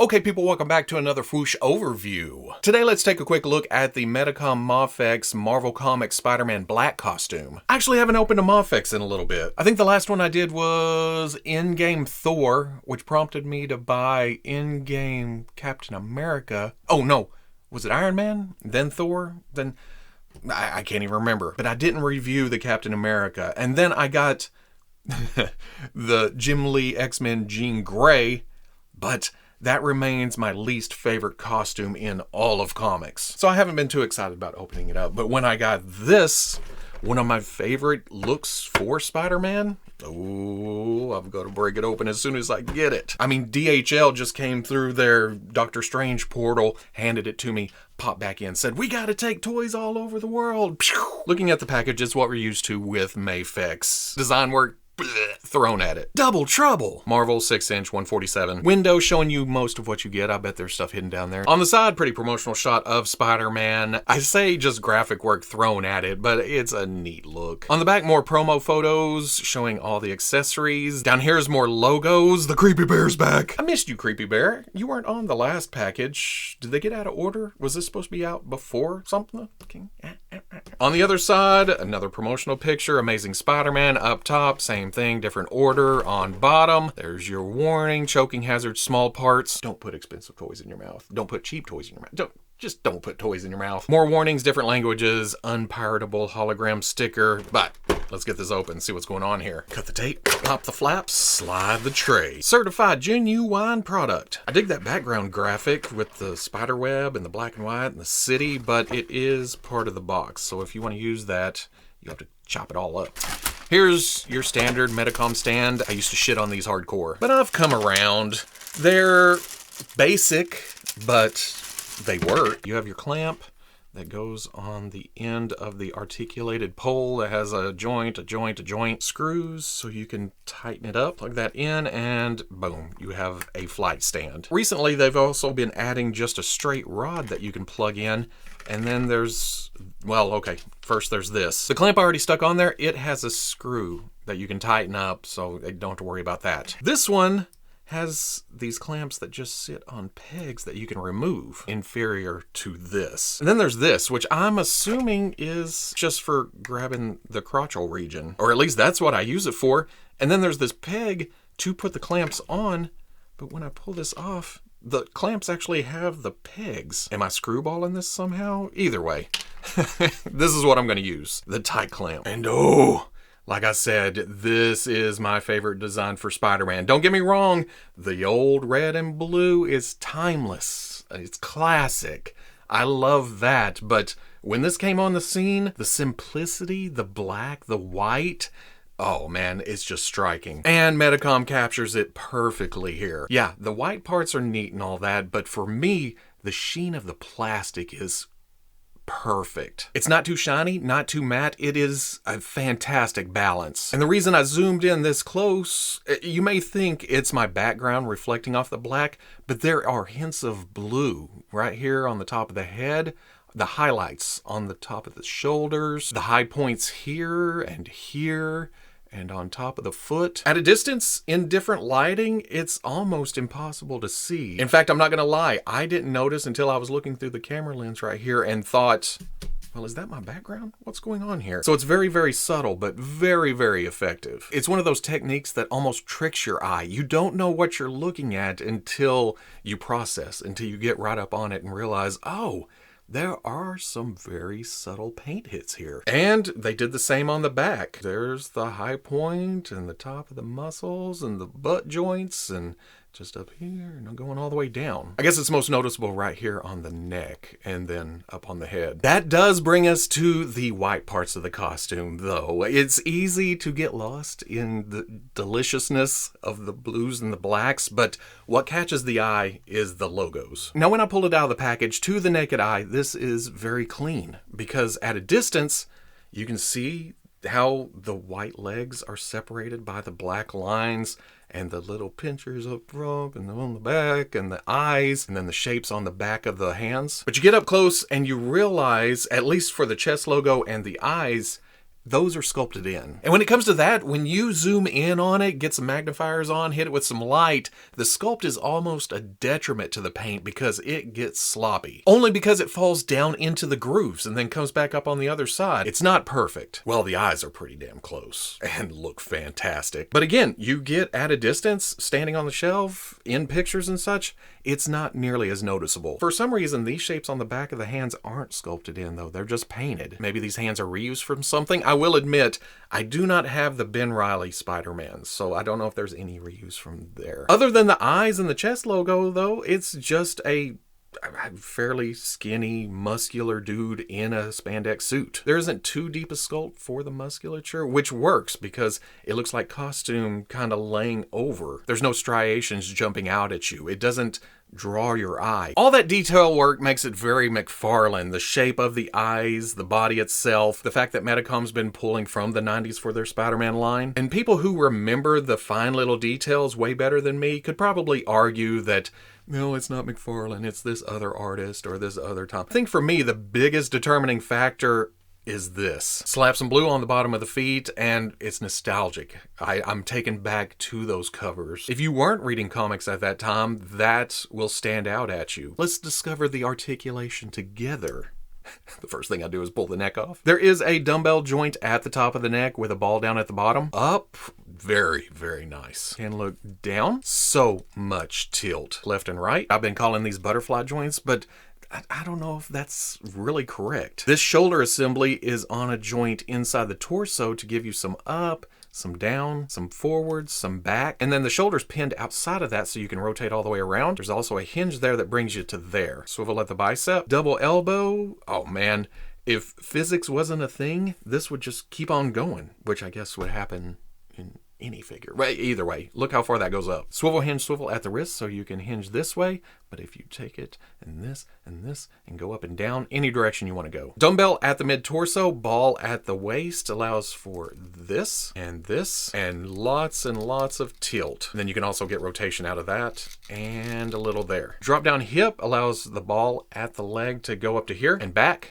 Okay people, welcome back to another Fwoosh overview. Today let's take a quick look at the Medicom MAFEX Marvel Comics Spider-Man Black costume. I actually haven't opened a MAFEX in a little bit. I think the last one I did was in-game Thor, which prompted me to buy in-game Captain America. Oh no, was it Iron Man? Then Thor? Then I can't even remember. But I didn't review the Captain America. And then I got the Jim Lee X-Men Jean Grey, but that remains my least favorite costume in all of comics. So I haven't been too excited about opening it up. But when I got this, one of my favorite looks for Spider-Man, oh, I've got to break it open as soon as I get it. I mean, DHL just came through their Doctor Strange portal, handed it to me, popped back in, said, "We got to take toys all over the world." Pew! Looking at the package is what we're used to with MAFEX. Design work thrown at it. Double trouble. Marvel 6-inch 147. Window showing you most of what you get. I bet there's stuff hidden down there. On the side, pretty promotional shot of Spider-Man. I say just graphic work thrown at it, but it's a neat look. On the back, more promo photos showing all the accessories. Down here is more logos. The Creepy Bear's back. I missed you, Creepy Bear. You weren't on the last package. Did they get out of order? Was this supposed to be out before something? On the other side, another promotional picture. Amazing Spider-Man up top. Same thing, different order. On bottom, there's your warning. Choking hazard, small parts. Don't put expensive toys in your mouth. Don't put cheap toys in your mouth. Just don't put toys in your mouth. More warnings, different languages, unpiratable hologram sticker. But let's get this open, see what's going on here. Cut the tape, pop the flaps, slide the tray. Certified genuine product. I dig that background graphic with the spider web and the black and white and the city, but it is part of the box. So if you want to use that, you have to chop it all up. Here's your standard Medicom stand. I used to shit on these hardcore, but I've come around. They're basic, but they work. You have your clamp that goes on the end of the articulated pole that has a joint, screws so you can tighten it up, plug that in, and boom, you have a flight stand. Recently, they've also been adding just a straight rod that you can plug in, and then there's, well, okay, first there's this. The clamp already stuck on there, it has a screw that you can tighten up, so you don't have to worry about that. This one has these clamps that just sit on pegs that you can remove, inferior to this. And then there's this, which I'm assuming is just for grabbing the crotchal region, or at least that's what I use it for. And then there's this peg to put the clamps on, but when I pull this off, the clamps actually have the pegs. Am I screwballing this somehow? Either way, this is what I'm gonna use, the tight clamp. And oh, like I said, this is my favorite design for Spider-Man. Don't get me wrong, the old red and blue is timeless. It's classic. I love that, but when this came on the scene, the simplicity, the black, the white, oh man, it's just striking. And Medicom captures it perfectly here. Yeah, the white parts are neat and all that, but for me, the sheen of the plastic is perfect. It's not too shiny, not too matte. It is a fantastic balance. And the reason I zoomed in this close, you may think it's my background reflecting off the black, but there are hints of blue right here on the top of the head, the highlights on the top of the shoulders, the high points here, and on top of the foot. At a distance, in different lighting, it's almost impossible to see. In fact, I'm not gonna lie, I didn't notice until I was looking through the camera lens right here and thought, well, is that my background? What's going on here? So it's very, very subtle, but very, very effective. It's one of those techniques that almost tricks your eye. You don't know what you're looking at until you process, until you get right up on it and realize, oh, there are some very subtle paint hits here. And they did the same on the back. There's the high point and the top of the muscles and the butt joints and just up here and going all the way down. I guess it's most noticeable right here on the neck and then up on the head. That does bring us to the white parts of the costume though. It's easy to get lost in the deliciousness of the blues and the blacks, but what catches the eye is the logos. Now when I pulled it out of the package, to the naked eye, this is very clean because at a distance, you can see how the white legs are separated by the black lines and the little pinchers up front and on the back and the eyes and then the shapes on the back of the hands. But you get up close and you realize, at least for the chest logo and the eyes, those are sculpted in. And when it comes to that, when you zoom in on it, get some magnifiers on, hit it with some light, the sculpt is almost a detriment to the paint because it gets sloppy. Only because it falls down into the grooves and then comes back up on the other side. It's not perfect. Well, the eyes are pretty damn close and look fantastic. But again, you get at a distance, standing on the shelf, in pictures and such, it's not nearly as noticeable. For some reason, these shapes on the back of the hands aren't sculpted in though. They're just painted. Maybe these hands are reused from something. I will admit, I do not have the Ben Reilly Spider-Man, so I don't know if there's any reuse from there. Other than the eyes and the chest logo though, it's just a fairly skinny, muscular dude in a spandex suit. There isn't too deep a sculpt for the musculature, which works because it looks like costume kind of laying over. There's no striations jumping out at you. It doesn't draw your eye. All that detail work makes it very McFarlane. The shape of the eyes, the body itself, the fact that Medicom's been pulling from the 90s for their Spider-Man line. And people who remember the fine little details way better than me could probably argue that no, it's not McFarlane, it's this other artist or this other Tom. I think for me, the biggest determining factor is this. Slap some blue on the bottom of the feet and it's nostalgic. I'm taken back to those covers. If you weren't reading comics at that time, that will stand out at you. Let's discover the articulation together. The first thing I do is pull the neck off. There is a dumbbell joint at the top of the neck with a ball down at the bottom. Up, very, very nice. And look down, so much tilt. Left and right. I've been calling these butterfly joints, but I don't know if that's really correct. This shoulder assembly is on a joint inside the torso to give you some up, some down, some forward, some back, and then the shoulder's pinned outside of that so you can rotate all the way around. There's also a hinge there that brings you to there. Swivel at the bicep, double elbow. Oh man, if physics wasn't a thing, this would just keep on going, which I guess would happen in any figure. Right, either way, look how far that goes up. Swivel hinge swivel at the wrist so you can hinge this way, but if you take it and this and go up and down any direction you want to go. Dumbbell at the mid torso, ball at the waist allows for this and lots and lots of tilt. And then you can also get rotation out of that and a little there. Drop down hip allows the ball at the leg to go up to here and back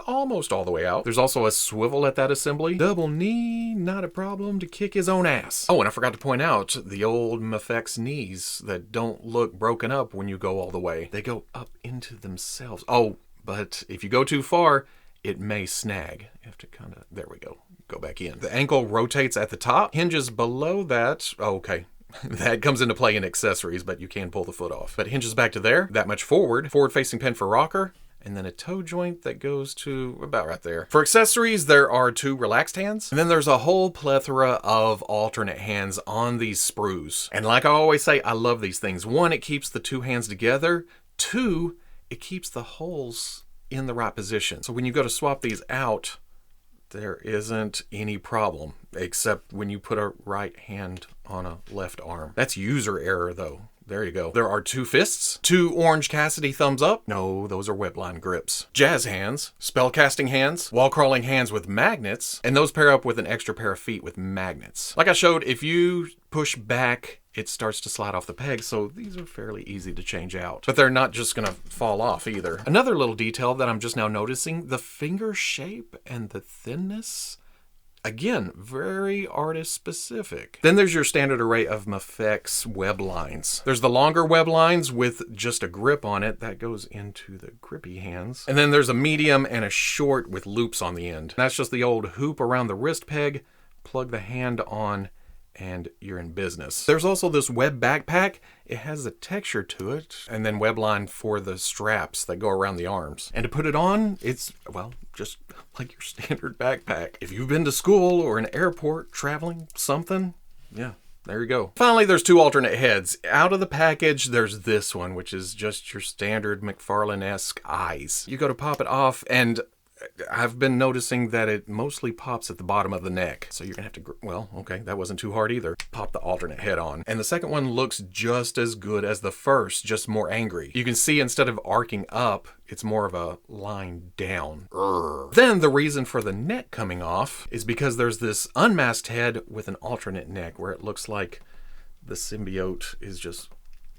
almost all the way out. There's also a swivel at that assembly. Double knee, not a problem to kick his own ass. Oh, and I forgot to point out the old MAFEX knees that don't look broken up when you go all the way. They go up into themselves. Oh, but if you go too far, it may snag. You have to kind of, there we go back in. The ankle rotates at the top, hinges below that. Oh, okay. That comes into play in accessories, but you can pull the foot off. But hinges back to there, that much forward facing pin for rocker, and then a toe joint that goes to about right there. For accessories, there are 2 relaxed hands, and then there's a whole plethora of alternate hands on these sprues. And like I always say, I love these things. 1, it keeps the 2 hands together. 2, it keeps the holes in the right position. So when you go to swap these out, there isn't any problem, except when you put a right hand on a left arm. That's user error though. There you go. There are 2 fists, 2 Orange Cassidy thumbs up. No, those are webline grips. Jazz hands, spellcasting hands, wall crawling hands with magnets, and those pair up with an extra pair of feet with magnets. Like I showed, if you push back, it starts to slide off the peg, so these are fairly easy to change out. But they're not just gonna fall off either. Another little detail that I'm just now noticing, the finger shape and the thinness. Again, very artist specific. Then there's your standard array of MAFEX web lines. There's the longer web lines with just a grip on it that goes into the grippy hands. And then there's a medium and a short with loops on the end. That's just the old hoop around the wrist peg, plug the hand on, and you're in business. There's also this web backpack. It has a texture to it, and then web line for the straps that go around the arms. And to put it on, it's, well, just like your standard backpack. If you've been to school or an airport traveling something, yeah, there you go. Finally, there's 2 alternate heads. Out of the package, there's this one, which is just your standard McFarlane-esque eyes. You go to pop it off, and I've been noticing that it mostly pops at the bottom of the neck. So you're gonna have to, well, okay, that wasn't too hard either. Pop the alternate head on. And the second one looks just as good as the first, just more angry. You can see instead of arcing up, it's more of a line down. Then the reason for the neck coming off is because there's this unmasked head with an alternate neck where it looks like the symbiote is just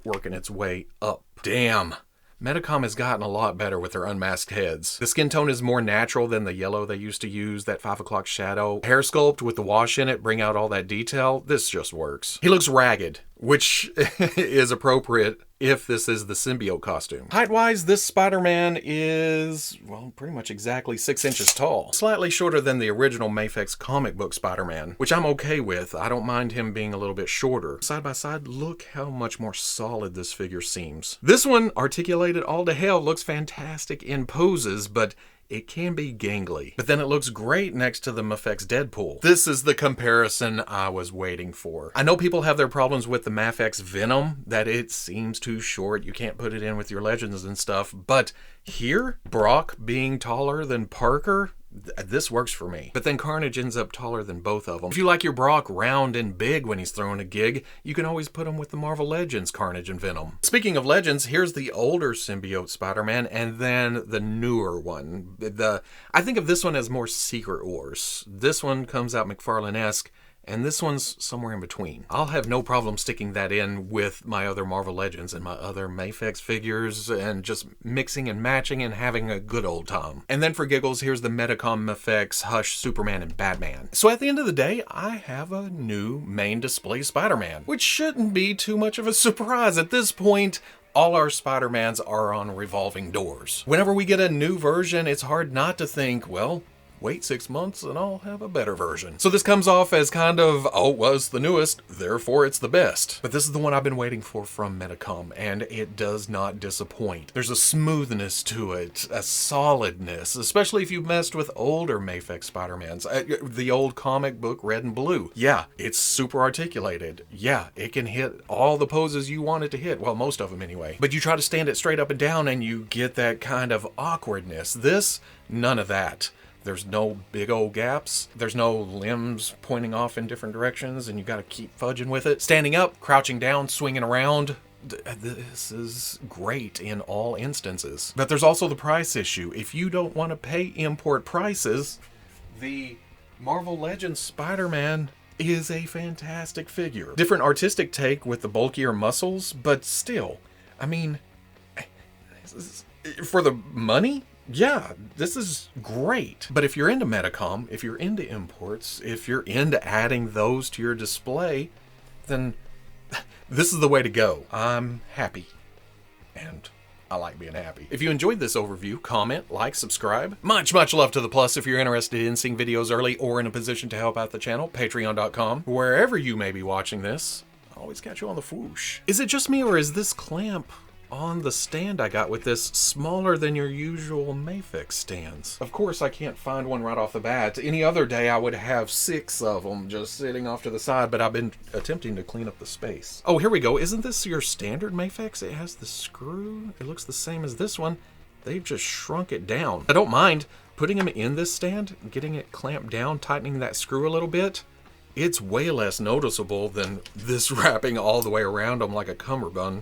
working its way up. Damn. Medicom has gotten a lot better with their unmasked heads. The skin tone is more natural than the yellow they used to use, that 5 o'clock shadow. Hair sculpt with the wash in it, bring out all that detail. This just works. He looks ragged, which is appropriate if this is the Symbiote costume. Height-wise, this Spider-Man is, well, pretty much exactly 6 inches tall. Slightly shorter than the original MAFEX comic book Spider-Man, which I'm okay with. I don't mind him being a little bit shorter. Side by side, look how much more solid this figure seems. This one, articulated all to hell, looks fantastic in poses, but it can be gangly. But then it looks great next to the MAFEX Deadpool. This is the comparison I was waiting for. I know people have their problems with the MAFEX Venom, that it seems too short, you can't put it in with your Legends and stuff, but here, Brock being taller than Parker, this works for me. But then Carnage ends up taller than both of them. If you like your Brock round and big when he's throwing a gig, you can always put him with the Marvel Legends Carnage and Venom. Speaking of Legends, here's the older Symbiote Spider-Man and then the newer one. I think of this one as more Secret Wars. This one comes out McFarlane-esque, and this one's somewhere in between. I'll have no problem sticking that in with my other Marvel Legends and my other MAFEX figures and just mixing and matching and having a good old time. And then for giggles, here's the Medicom MAFEX Hush Superman and Batman. So at the end of the day, I have a new main display Spider-Man, which shouldn't be too much of a surprise. At this point, all our Spider-Mans are on revolving doors. Whenever we get a new version, it's hard not to think, well, wait 6 months and I'll have a better version. So this comes off as kind of, oh, well, it's the newest, therefore it's the best. But this is the one I've been waiting for from Medicom, and it does not disappoint. There's a smoothness to it, a solidness, especially if you've messed with older MAFEX Spider-Mans. The old comic book Red and Blue. Yeah, it's super articulated. Yeah, it can hit all the poses you want it to hit. Well, most of them anyway. But you try to stand it straight up and down and you get that kind of awkwardness. This, none of that. There's no big old gaps. There's no limbs pointing off in different directions and you gotta keep fudging with it. Standing up, crouching down, swinging around. This is great in all instances. But there's also the price issue. If you don't want to pay import prices, the Marvel Legends Spider-Man is a fantastic figure. Different artistic take with the bulkier muscles, but still, I mean, for the money, yeah, this is great. But if you're into Medicom, if you're into imports, if you're into adding those to your display, then this is the way to go. I'm happy. And I like being happy. If you enjoyed this overview, comment, like, subscribe. Much love to the plus. If you're interested in seeing videos early or in a position to help out the channel, patreon.com. Wherever you may be watching this, I'll always catch you on the Fwoosh. Is it just me or is this clamp on the stand I got with this smaller than your usual MAFEX stands? Of course, I can't find one right off the bat. Any other day I would have 6 of them just sitting off to the side, but I've been attempting to clean up the space. Oh, here we go. Isn't this your standard MAFEX? It has the screw. It looks the same as this one. They've just shrunk it down. I don't mind putting him in this stand, getting it clamped down, tightening that screw a little bit. It's way less noticeable than this wrapping all the way around them like a cummerbund.